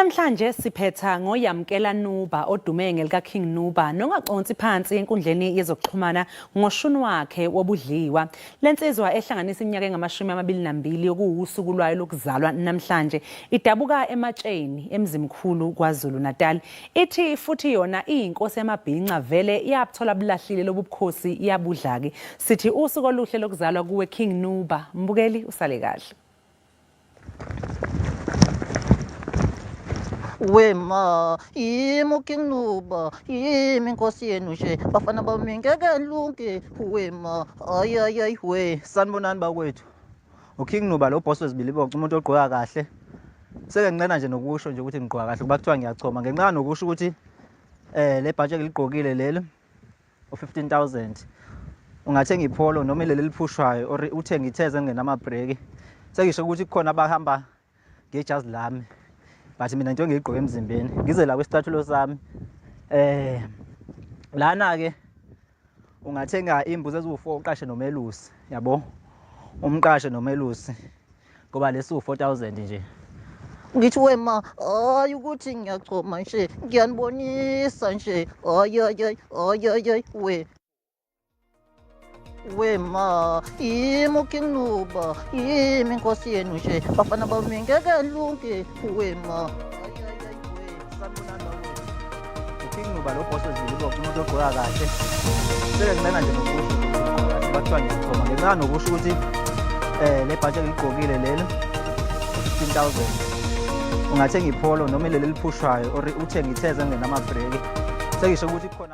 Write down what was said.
Namhlanje siphetha ngoYamkela Nuba odume ngelika King Nuba nongaconsi phansi enkundleni yezokuxhumana ngoshuni wakhe wobudliwa. Lensizwa ehlanganisa iminyaka engama-22 yokuwusuku lwayo lokuzalwa namhlanje idabuka ematsheni emzimkhulu kwaZulu Natal. Ithi futhi yona iyinkosi yamabhinqa vele yapthola bulahlile lobukhosi yabudlake. Sithi usuku oluhle lokuzalwa kuwe King Nuba. Mbukeli usale kahle. Wema, yimo King Nuba, yimi inkosi yenu nje, bafana bami ngeke nilunge. Wema, ay we, sanibonani bakwethu. uKing Nuba lo boss wezibiliboco umuntu ogqoka kahle. Seke nginqena nje nokusho nje ukuthi ngigqoka kahle kuba kuthiwa ngiyachoma. Ngenxa nokusho ukuthi le budget eligqokile leli u15,000. Ungathenga ipholo noma leli liphushwayo or uthenga itheze engenama break. Sekisho ukuthi kukhona abahamba ngejazi lami. Bathi mina into engiyigqoka emzimbeni ngize la kwesicathulo sami lana ke ungathenga imbuzi eziwu4 uqashe nomelusi yabo umqashe nomelusi ngoba lesi u4000 nje. Ngithi wema, hayi ukuthi ngiyachoma nje, ngiyanibonisa nje. Ay we. Wema, yimo King Nuba, yimi inkosi yenu nje, bafana bami ngeke nilunge. Wema, we, sanibonani bakwethu. uKing Nuba lo boss wezibiliboco umuntu ogqoka kahle. Seke nginqena nje nokusho bathiwa ngiyachoma. Ngenxa nokusho ukuthi le budget eligqokile leli u15,000. Ungathenga ipholo noma leli liphushwayo or uthenga itheze engenama break. Sekisho ukuthi khona